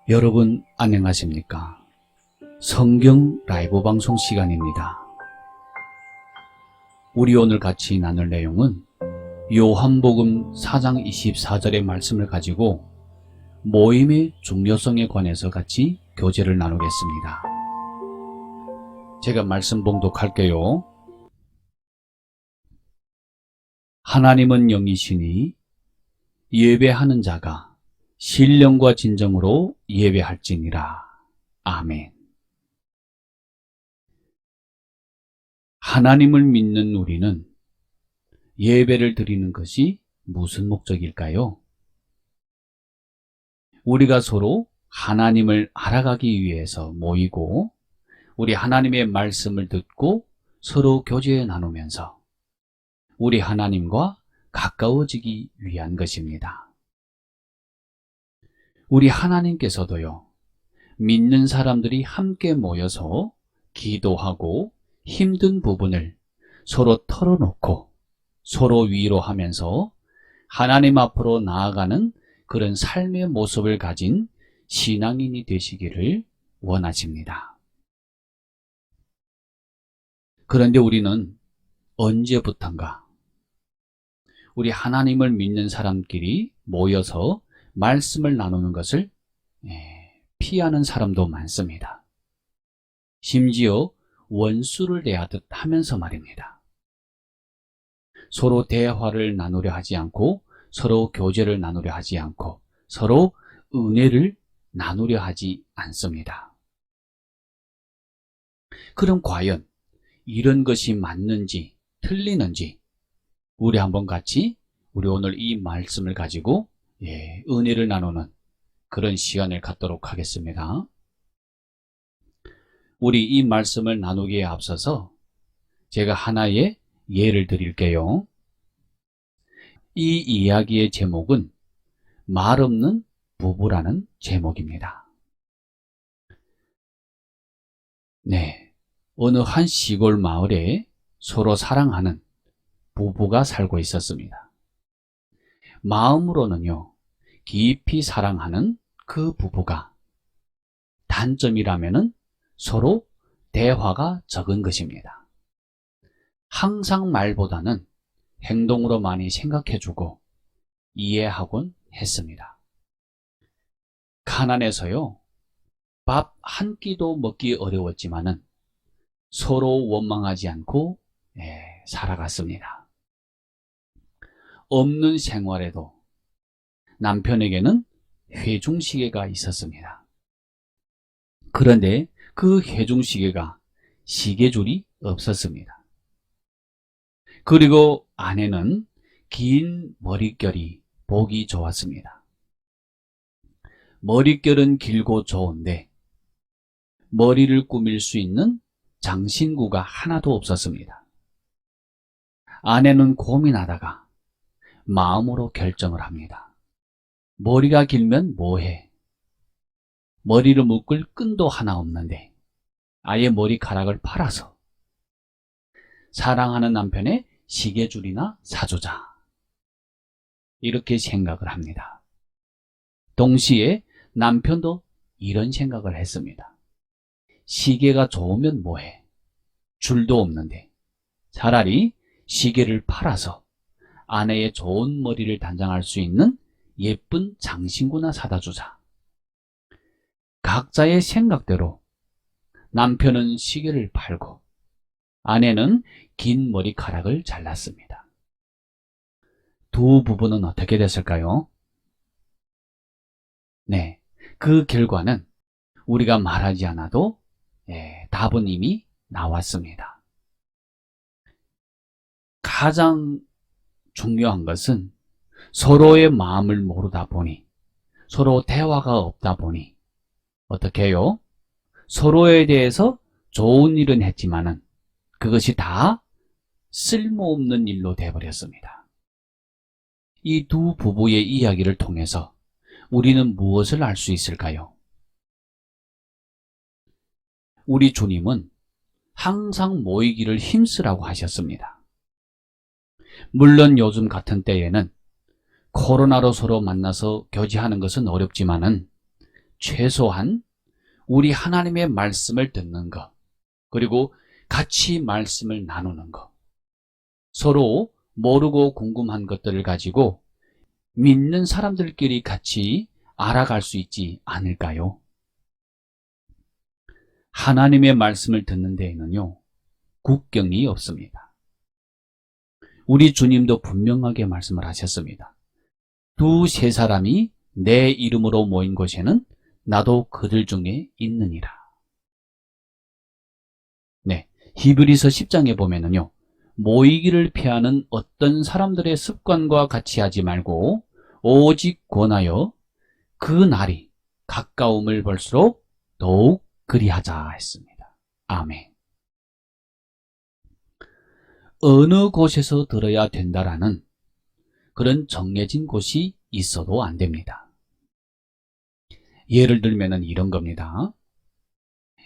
여러분 안녕하십니까? 성경 라이브 방송 시간입니다. 우리 오늘 같이 나눌 내용은 요한복음 4장 24절의 말씀을 가지고 모임의 중요성에 관해서 같이 교제를 나누겠습니다. 제가 말씀 봉독할게요. 하나님은 영이시니 예배하는 자가 신령과 진정으로 예배할지니라. 아멘. 하나님을 믿는 우리는 예배를 드리는 것이 무슨 목적일까요? 우리가 서로 하나님을 알아가기 위해서 모이고 우리 하나님의 말씀을 듣고 서로 교제 나누면서 우리 하나님과 가까워지기 위한 것입니다. 우리 하나님께서도요, 믿는 사람들이 함께 모여서 기도하고 힘든 부분을 서로 털어놓고 서로 위로하면서 하나님 앞으로 나아가는 그런 삶의 모습을 가진 신앙인이 되시기를 원하십니다. 그런데 우리는 언제부턴가 우리 하나님을 믿는 사람끼리 모여서 말씀을 나누는 것을 피하는 사람도 많습니다. 심지어 원수를 대하듯 하면서 말입니다. 서로 대화를 나누려 하지 않고 서로 교제를 나누려 하지 않고 서로 은혜를 나누려 하지 않습니다. 그럼 과연 이런 것이 맞는지 틀리는지 우리 한번 같이 우리 오늘 이 말씀을 가지고 은혜를 나누는 그런 시간을 갖도록 하겠습니다. 우리 이 말씀을 나누기에 앞서서 제가 하나의 예를 드릴게요. 이 이야기의 제목은 말 없는 부부라는 제목입니다. 어느 한 시골 마을에 서로 사랑하는 부부가 살고 있었습니다. 마음으로는요, 깊이 사랑하는 그 부부가 단점이라면은 서로 대화가 적은 것입니다. 항상 말보다는 행동으로 많이 생각해주고 이해하곤 했습니다. 가난해서요, 밥 한 끼도 먹기 어려웠지만은 서로 원망하지 않고 살아갔습니다. 없는 생활에도 남편에게는 회중시계가 있었습니다. 그런데 그 회중시계가 시계줄이 없었습니다. 그리고 아내는 긴 머릿결이 보기 좋았습니다. 머릿결은 길고 좋은데 머리를 꾸밀 수 있는 장신구가 하나도 없었습니다. 아내는 고민하다가 마음으로 결정을 합니다. 머리가 길면 뭐해? 머리를 묶을 끈도 하나 없는데 아예 머리카락을 팔아서 사랑하는 남편의 시계줄이나 사주자. 이렇게 생각을 합니다. 동시에 남편도 이런 생각을 했습니다. 시계가 좋으면 뭐해? 줄도 없는데 차라리 시계를 팔아서 아내의 좋은 머리를 단장할 수 있는 예쁜 장신구나 사다 주자. 각자의 생각대로 남편은 시계를 팔고 아내는 긴 머리카락을 잘랐습니다. 두 부부는 어떻게 됐을까요? 그 결과는 우리가 말하지 않아도 답은 이미 나왔습니다. 가장 중요한 것은 서로의 마음을 모르다 보니 서로 대화가 없다 보니 어떻게 해요? 서로에 대해서 좋은 일은 했지만은 그것이 다 쓸모없는 일로 되어버렸습니다. 이 두 부부의 이야기를 통해서 우리는 무엇을 알 수 있을까요? 우리 주님은 항상 모이기를 힘쓰라고 하셨습니다. 물론 요즘 같은 때에는 코로나로 서로 만나서 교제하는 것은 어렵지만은 최소한 우리 하나님의 말씀을 듣는 것, 그리고 같이 말씀을 나누는 것, 서로 모르고 궁금한 것들을 가지고 믿는 사람들끼리 같이 알아갈 수 있지 않을까요? 하나님의 말씀을 듣는 데에는요, 국경이 없습니다. 우리 주님도 분명하게 말씀을 하셨습니다. 두세 사람이 내 이름으로 모인 곳에는 나도 그들 중에 있느니라. 네, 히브리서 10장에 보면은요, 모이기를 피하는 어떤 사람들의 습관과 같이 하지 말고 오직 권하여 그 날이 가까움을 볼수록 더욱 그리하자 했습니다. 아멘. 어느 곳에서 들어야 된다라는 그런 정해진 곳이 있어도 안 됩니다. 예를 들면 이런 겁니다.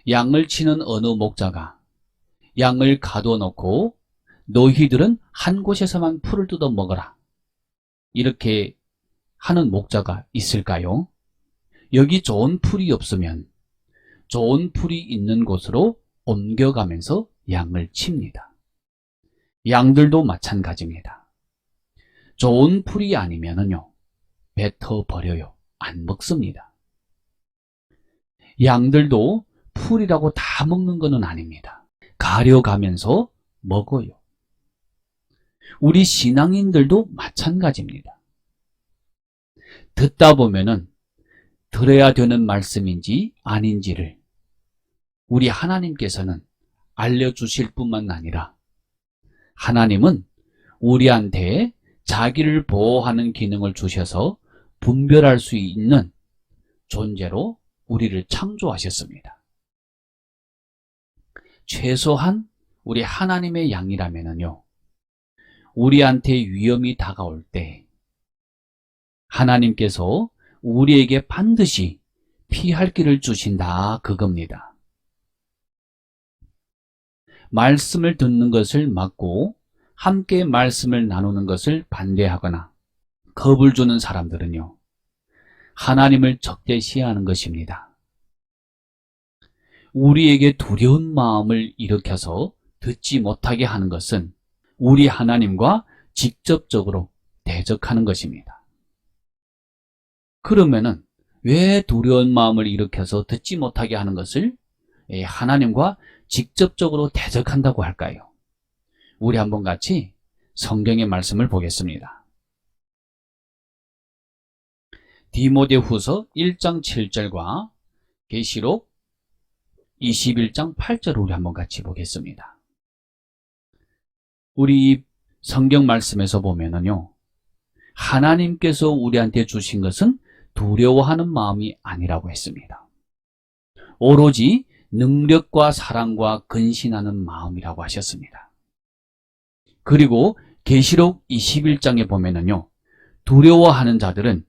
양을 치는 어느 목자가 양을 가둬놓고 너희들은 한 곳에서만 풀을 뜯어 먹어라, 이렇게 하는 목자가 있을까요? 여기 좋은 풀이 없으면 좋은 풀이 있는 곳으로 옮겨가면서 양을 칩니다. 양들도 마찬가지입니다. 좋은 풀이 아니면요, 뱉어버려요. 안 먹습니다. 양들도 풀이라고 다 먹는 것은 아닙니다. 가려가면서 먹어요. 우리 신앙인들도 마찬가지입니다. 듣다 보면은 들어야 되는 말씀인지 아닌지를 우리 하나님께서는 알려주실 뿐만 아니라 하나님은 우리한테 자기를 보호하는 기능을 주셔서 분별할 수 있는 존재로 우리를 창조하셨습니다. 최소한 우리 하나님의 양이라면요, 우리한테 위험이 다가올 때 하나님께서 우리에게 반드시 피할 길을 주신다, 그겁니다. 말씀을 듣는 것을 막고 함께 말씀을 나누는 것을 반대하거나 겁을 주는 사람들은요, 하나님을 적대시하는 것입니다. 우리에게 두려운 마음을 일으켜서 듣지 못하게 하는 것은 우리 하나님과 직접적으로 대적하는 것입니다. 그러면은 왜 두려운 마음을 일으켜서 듣지 못하게 하는 것을 하나님과 직접적으로 대적한다고 할까요? 우리 한번 같이 성경의 말씀을 보겠습니다. 디모데후서 1장 7절과 계시록 21장 8절을 우리 한번 같이 보겠습니다. 우리 성경 말씀에서 보면은요, 하나님께서 우리한테 주신 것은 두려워하는 마음이 아니라고 했습니다. 오로지 능력과 사랑과 근신하는 마음이라고 하셨습니다. 그리고 계시록 21장에 보면은요, 두려워하는 자들은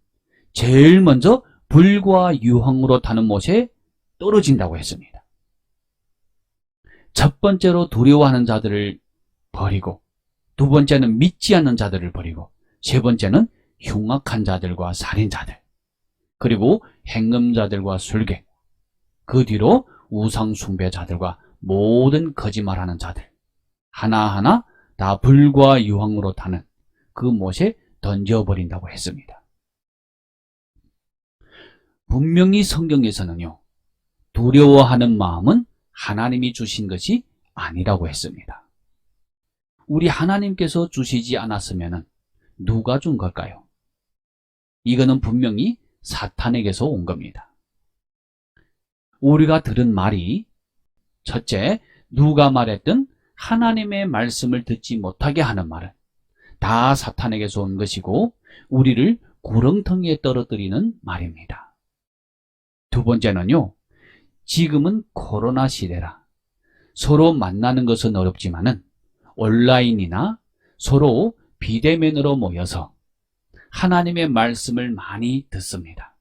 제일 먼저 불과 유황으로 타는 못에 떨어진다고 했습니다. 첫 번째로 두려워하는 자들을 버리고, 두 번째는 믿지 않는 자들을 버리고, 세 번째는 흉악한 자들과 살인자들, 그리고 행음자들과 술객, 그 뒤로 우상 숭배자들과 모든 거짓말하는 자들, 하나하나 다 불과 유황으로 타는 그 못에 던져버린다고 했습니다. 분명히 성경에서는요, 두려워하는 마음은 하나님이 주신 것이 아니라고 했습니다. 우리 하나님께서 주시지 않았으면 누가 준 걸까요? 이거는 분명히 사탄에게서 온 겁니다. 우리가 들은 말이, 첫째, 누가 말했든 하나님의 말씀을 듣지 못하게 하는 말은 다 사탄에게서 온 것이고 우리를 구렁텅이에 떨어뜨리는 말입니다. 두 번째는요, 지금은 코로나 시대라 서로 만나는 것은 어렵지만은 온라인이나 서로 비대면으로 모여서 하나님의 말씀을 많이 듣습니다.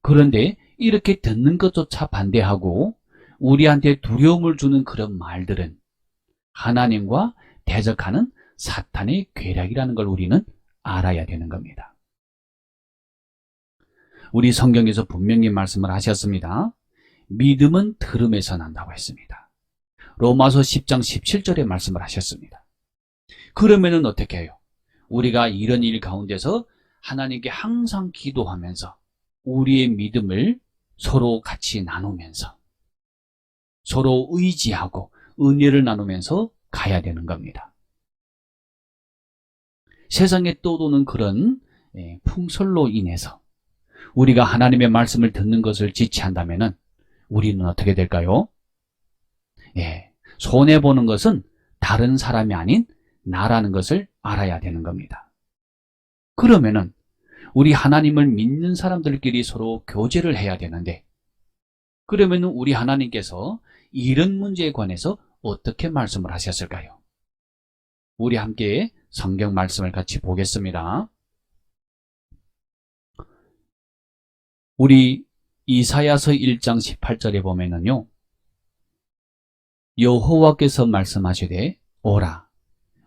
그런데 이렇게 듣는 것조차 반대하고 우리한테 두려움을 주는 그런 말들은 하나님과 대적하는 사탄의 괴략이라는 걸 우리는 알아야 되는 겁니다. 우리 성경에서 분명히 말씀을 하셨습니다. 믿음은 들음에서 난다고 했습니다. 로마서 10장 17절에 말씀을 하셨습니다. 그러면은 어떻게 해요? 우리가 이런 일 가운데서 하나님께 항상 기도하면서 우리의 믿음을 서로 같이 나누면서 서로 의지하고 은혜를 나누면서 가야 되는 겁니다. 세상에 떠도는 그런 풍설로 인해서 우리가 하나님의 말씀을 듣는 것을 지체한다면 우리는 어떻게 될까요? 손해보는 것은 다른 사람이 아닌 나라는 것을 알아야 되는 겁니다. 그러면은 우리 하나님을 믿는 사람들끼리 서로 교제를 해야 되는데, 그러면은 우리 하나님께서 이런 문제에 관해서 어떻게 말씀을 하셨을까요? 우리 함께 성경 말씀을 같이 보겠습니다. 우리 이사야서 1장 18절에 보면은요, 여호와께서 말씀하시되 오라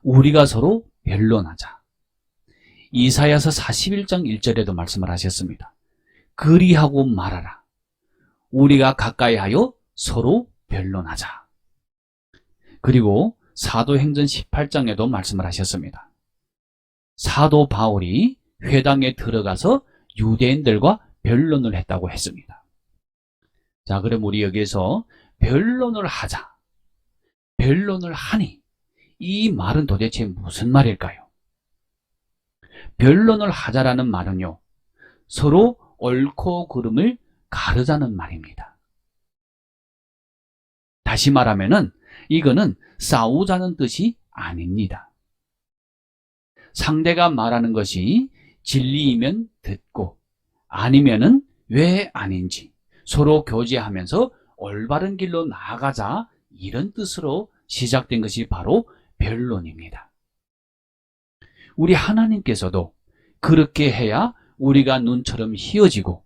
우리가 서로 변론하자. 이사야서 41장 1절에도 말씀을 하셨습니다. 그리하고 말하라. 우리가 가까이하여 서로 변론하자. 그리고 사도행전 18장에도 말씀을 하셨습니다. 사도 바울이 회당에 들어가서 유대인들과 변론을 했다고 했습니다. 자, 그럼 우리 여기에서 변론을 하자, 변론을 하니, 이 말은 도대체 무슨 말일까요? 변론을 하자라는 말은요, 서로 옳고 그름을 가르자는 말입니다. 다시 말하면은 이거는 싸우자는 뜻이 아닙니다. 상대가 말하는 것이 진리이면 듣고 아니면은 왜 아닌지 서로 교제하면서 올바른 길로 나아가자, 이런 뜻으로 시작된 것이 바로 변론입니다. 우리 하나님께서도 그렇게 해야 우리가 눈처럼 희어지고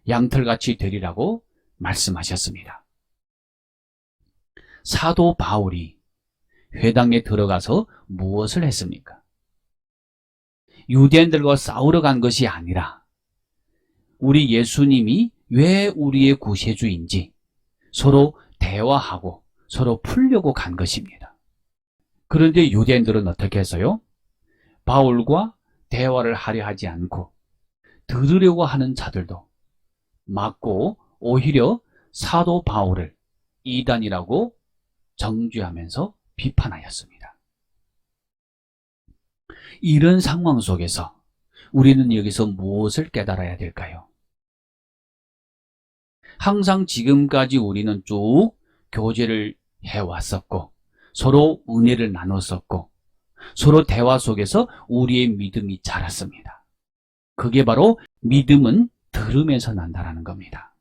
양털같이 되리라고 말씀하셨습니다. 사도 바울이 회당에 들어가서 무엇을 했습니까? 유대인들과 싸우러 간 것이 아니라 우리 예수님이 왜 우리의 구세주인지 서로 대화하고 서로 풀려고 간 것입니다. 그런데 유대인들은 어떻게 했어요? 바울과 대화를 하려 하지 않고 들으려고 하는 자들도 막고 오히려 사도 바울을 이단이라고 정죄하면서 비판하였습니다. 이런 상황 속에서 우리는 여기서 무엇을 깨달아야 될까요? 항상 지금까지 우리는 쭉 교제를 해왔었고 서로 은혜를 나눴었고 서로 대화 속에서 우리의 믿음이 자랐습니다. 그게 바로 믿음은 들음에서 난다라는 겁니다.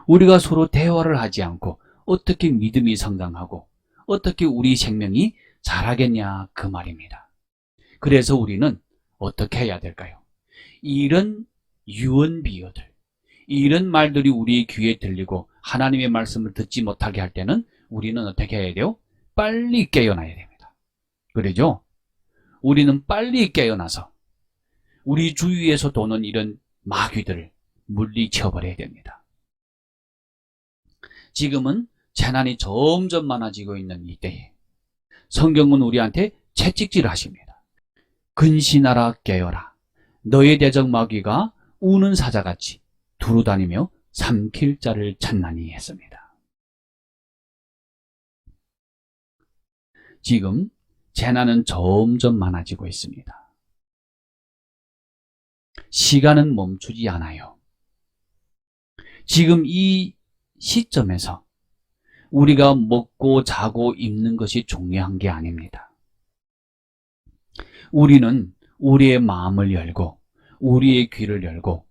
우리가 서로 대화를 하지 않고 어떻게 믿음이 성장하고 어떻게 우리 생명이 자라겠냐, 그 말입니다. 그래서 우리는 어떻게 해야 될까요? 이런 유언비어들, 이런 말들이 우리의 귀에 들리고 하나님의 말씀을 듣지 못하게 할 때는 우리는 어떻게 해야 돼요? 빨리 깨어나야 됩니다. 그러죠? 우리는 빨리 깨어나서 우리 주위에서 도는 이런 마귀들을 물리쳐버려야 됩니다. 지금은 재난이 점점 많아지고 있는 이때에 성경은 우리한테 채찍질을 하십니다. 근신하라 깨어라. 너의 대적 마귀가 우는 사자같이 두루다니며 삼킬 자를 찾나니 했습니다. 지금 재난은 점점 많아지고 있습니다. 시간은 멈추지 않아요. 지금 이 시점에서 우리가 먹고 자고 입는 것이 중요한 게 아닙니다. 우리는 우리의 마음을 열고 우리의 귀를 열고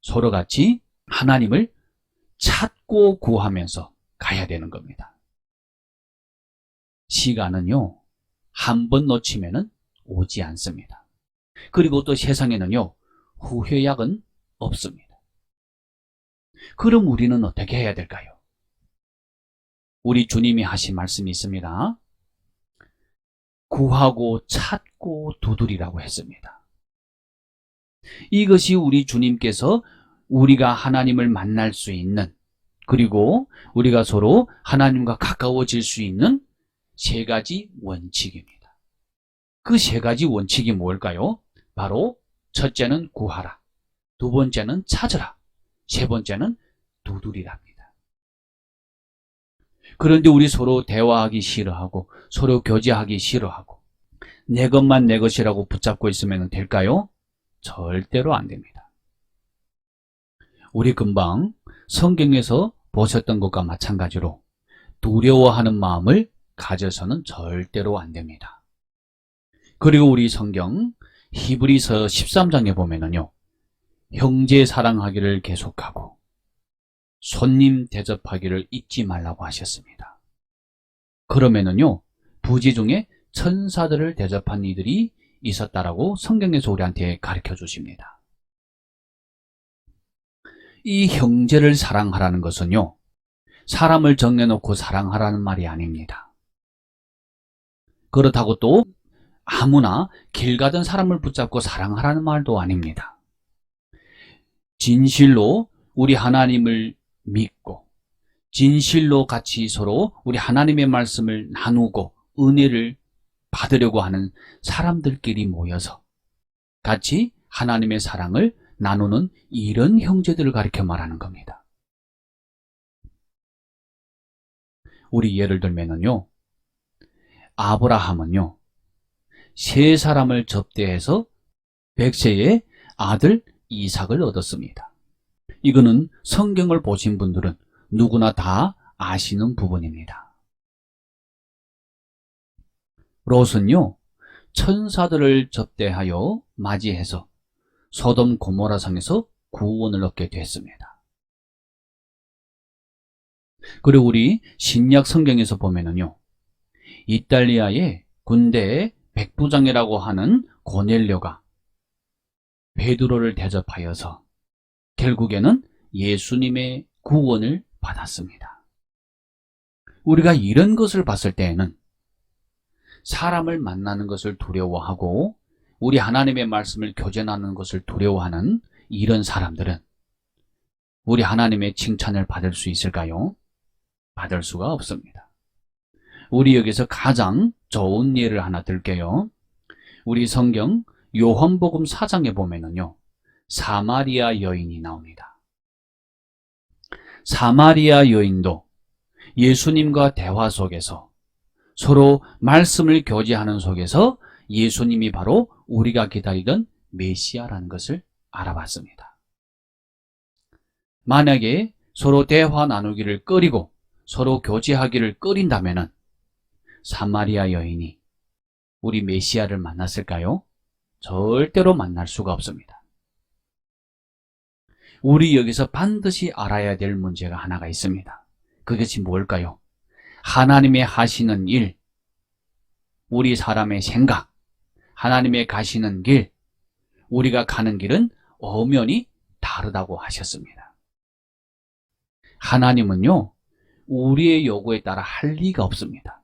서로 같이 하나님을 찾고 구하면서 가야 되는 겁니다. 시간은요, 한 번 놓치면은 오지 않습니다. 그리고 또 세상에는요, 후회약은 없습니다. 그럼 우리는 어떻게 해야 될까요? 우리 주님이 하신 말씀이 있습니다. 구하고 찾고 두드리라고 했습니다. 이것이 우리 주님께서 우리가 하나님을 만날 수 있는, 그리고 우리가 서로 하나님과 가까워질 수 있는 세 가지 원칙입니다. 그 세 가지 원칙이 뭘까요? 바로 첫째는 구하라, 두 번째는 찾으라, 세 번째는 두드리랍니다. 그런데 우리 서로 대화하기 싫어하고 서로 교제하기 싫어하고 내 것만 내 것이라고 붙잡고 있으면 될까요? 절대로 안 됩니다. 우리 금방 성경에서 보셨던 것과 마찬가지로 두려워하는 마음을 가져서는 절대로 안 됩니다. 그리고 우리 성경 히브리서 13장에 보면은요, 형제 사랑하기를 계속하고 손님 대접하기를 잊지 말라고 하셨습니다. 그러면은요, 부지 중에 천사들을 대접한 이들이 있었다라고 성경에서 우리한테 가르쳐 주십니다. 이 형제를 사랑하라는 것은요, 사람을 정해놓고 사랑하라는 말이 아닙니다. 그렇다고 또 아무나 길 가던 사람을 붙잡고 사랑하라는 말도 아닙니다. 진실로 우리 하나님을 믿고 진실로 같이 서로 우리 하나님의 말씀을 나누고 은혜를 받으려고 하는 사람들끼리 모여서 같이 하나님의 사랑을 나누는 이런 형제들을 가리켜 말하는 겁니다. 우리 예를 들면은요, 아브라함은요, 세 사람을 접대해서 백세의 아들 이삭을 얻었습니다. 이거는 성경을 보신 분들은 누구나 다 아시는 부분입니다. 롯은요, 천사들을 접대하여 맞이해서 소돔 고모라 성에서 구원을 얻게 됐습니다. 그리고 우리 신약 성경에서 보면은요, 이탈리아의 군대의 백부장이라고 하는 고넬료가 베드로를 대접하여서 결국에는 예수님의 구원을 받았습니다. 우리가 이런 것을 봤을 때에는 사람을 만나는 것을 두려워하고 우리 하나님의 말씀을 교제 나누는 것을 두려워하는 이런 사람들은 우리 하나님의 칭찬을 받을 수 있을까요? 받을 수가 없습니다. 우리 여기서 가장 좋은 예를 하나 들게요. 우리 성경 요한복음 4장에 보면은요, 사마리아 여인이 나옵니다. 사마리아 여인도 예수님과 대화 속에서 서로 말씀을 교제하는 속에서 예수님이 바로 우리가 기다리던 메시아라는 것을 알아봤습니다. 만약에 서로 대화 나누기를 꺼리고 서로 교제하기를 꺼린다면은 사마리아 여인이 우리 메시아를 만났을까요? 절대로 만날 수가 없습니다. 우리 여기서 반드시 알아야 될 문제가 하나가 있습니다. 그것이 뭘까요? 하나님의 하시는 일, 우리 사람의 생각, 하나님의 가시는 길, 우리가 가는 길은 엄연히 다르다고 하셨습니다. 하나님은요, 우리의 요구에 따라 할 리가 없습니다.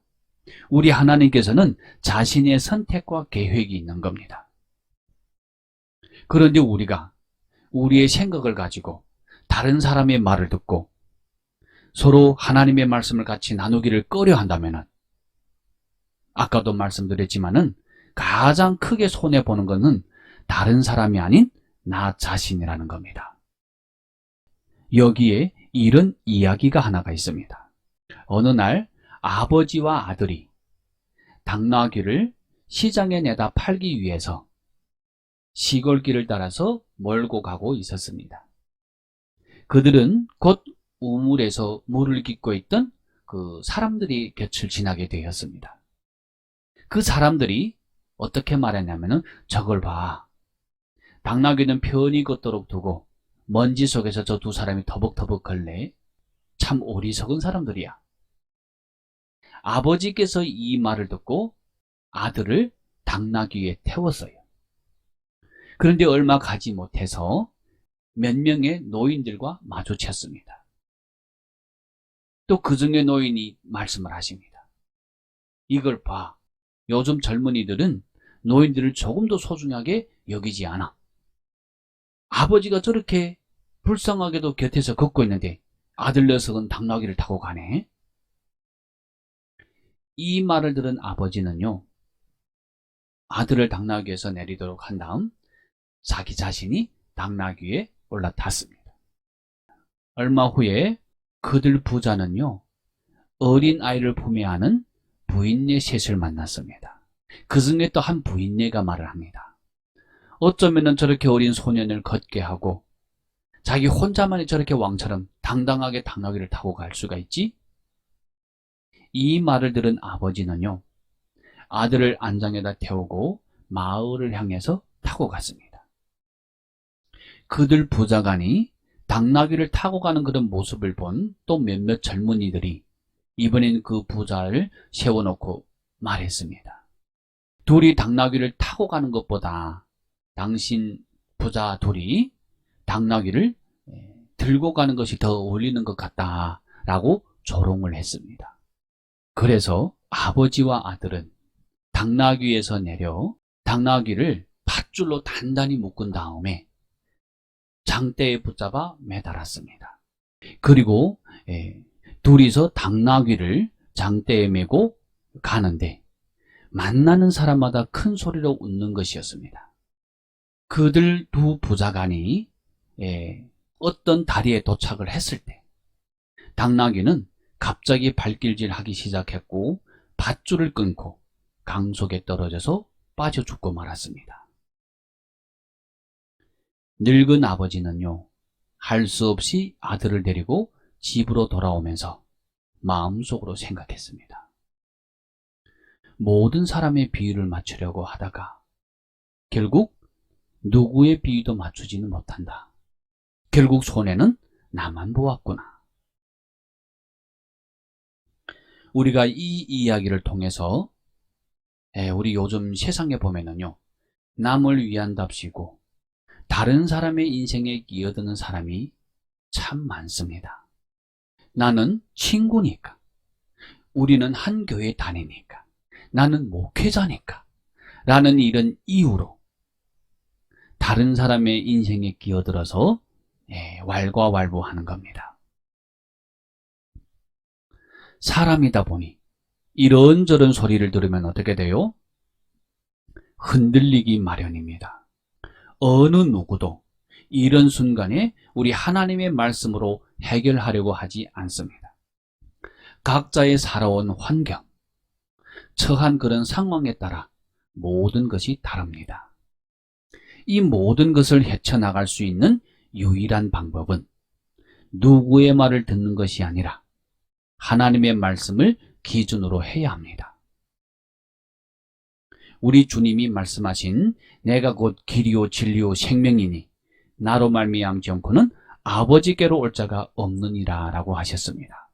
우리 하나님께서는 자신의 선택과 계획이 있는 겁니다. 그런데 우리가 우리의 생각을 가지고 다른 사람의 말을 듣고 서로 하나님의 말씀을 같이 나누기를 꺼려 한다면 아까도 말씀드렸지만은 가장 크게 손해보는 것은 다른 사람이 아닌 나 자신이라는 겁니다. 여기에 이런 이야기가 하나가 있습니다. 어느 날 아버지와 아들이 당나귀를 시장에 내다 팔기 위해서 시골길을 따라서 몰고 가고 있었습니다. 그들은 곧 우물에서 물을 깃고 있던 그 사람들이 곁을 지나게 되었습니다. 그 사람들이 어떻게 말했냐면은 저걸 봐. 당나귀는 편히 걷도록 두고 먼지 속에서 저 두 사람이 터벅터벅 걸래. 참 어리석은 사람들이야. 아버지께서 이 말을 듣고 아들을 당나귀에 태웠어요. 그런데 얼마 가지 못해서 몇 명의 노인들과 마주쳤습니다. 또 그 중에 노인이 말씀을 하십니다. 이걸 봐. 요즘 젊은이들은 노인들을 조금도 소중하게 여기지 않아. 아버지가 저렇게 불쌍하게도 곁에서 걷고 있는데 아들 녀석은 당나귀를 타고 가네. 이 말을 들은 아버지는요, 아들을 당나귀에서 내리도록 한 다음 자기 자신이 당나귀에 올라탔습니다. 얼마 후에 그들 부자는요, 어린 아이를 품에 안은 부인네 셋을 만났습니다. 그 중에 또 한 부인네가 말을 합니다. 어쩌면 저렇게 어린 소년을 걷게 하고 자기 혼자만이 저렇게 왕처럼 당당하게 당나귀를 타고 갈 수가 있지? 이 말을 들은 아버지는요, 아들을 안장에다 태우고 마을을 향해서 타고 갔습니다. 그들 부자간이 당나귀를 타고 가는 그런 모습을 본 또 몇몇 젊은이들이 이번엔 그 부자를 세워놓고 말했습니다. 둘이 당나귀를 타고 가는 것보다 당신 부자 둘이 당나귀를 들고 가는 것이 더 어울리는 것 같다라고 조롱을 했습니다. 그래서 아버지와 아들은 당나귀에서 내려 당나귀를 밧줄로 단단히 묶은 다음에 장대에 붙잡아 매달았습니다. 그리고 둘이서 당나귀를 장대에 메고 가는데 만나는 사람마다 큰 소리로 웃는 것이었습니다. 그들 두 부자간이 어떤 다리에 도착을 했을 때 당나귀는 갑자기 발길질하기 시작했고 밧줄을 끊고 강속에 떨어져서 빠져 죽고 말았습니다. 늙은 아버지는요, 할 수 없이 아들을 데리고 집으로 돌아오면서 마음속으로 생각했습니다. 모든 사람의 비유를 맞추려고 하다가 결국 누구의 비유도 맞추지는 못한다. 결국 손해는 나만 보았구나. 우리가 이 이야기를 통해서 우리 요즘 세상에 보면은요, 남을 위한답시고 다른 사람의 인생에 끼어드는 사람이 참 많습니다. 나는 친구니까, 우리는 한 교회 다니니까, 나는 목회자니까 라는 이런 이유로 다른 사람의 인생에 끼어들어서 왈가왈부하는 겁니다. 사람이다 보니 이런저런 소리를 들으면 어떻게 돼요? 흔들리기 마련입니다. 어느 누구도 이런 순간에 우리 하나님의 말씀으로 해결하려고 하지 않습니다. 각자의 살아온 환경, 처한 그런 상황에 따라 모든 것이 다릅니다. 이 모든 것을 헤쳐나갈 수 있는 유일한 방법은 누구의 말을 듣는 것이 아니라 하나님의 말씀을 기준으로 해야 합니다. 우리 주님이 말씀하신 내가 곧 길이요 진리요 생명이니 나로 말미암지 않고는 아버지께로 올 자가 없느니라 라고 하셨습니다.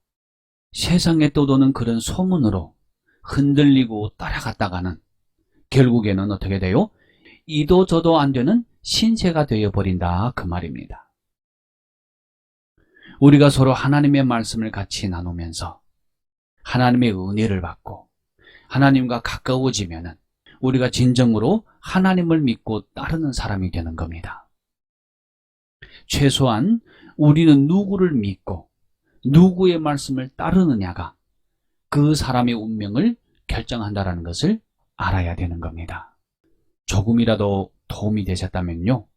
세상에 떠도는 그런 소문으로 흔들리고 따라갔다가는 결국에는 어떻게 돼요? 이도 저도 안 되는 신세가 되어버린다 그 말입니다. 우리가 서로 하나님의 말씀을 같이 나누면서 하나님의 은혜를 받고 하나님과 가까워지면은 우리가 진정으로 하나님을 믿고 따르는 사람이 되는 겁니다. 최소한 우리는 누구를 믿고 누구의 말씀을 따르느냐가 그 사람의 운명을 결정한다는 것을 알아야 되는 겁니다. 조금이라도 도움이 되셨다면요,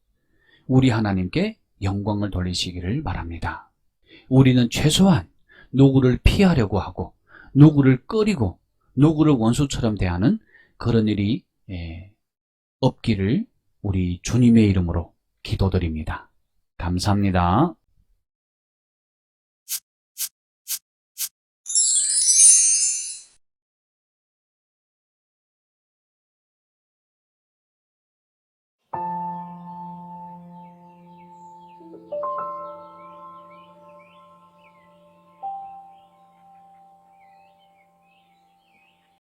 우리 하나님께 영광을 돌리시기를 바랍니다. 우리는 최소한 누구를 피하려고 하고 누구를 꺼리고 누구를 원수처럼 대하는 그런 일이 없기를 우리 주님의 이름으로 기도드립니다. 감사합니다.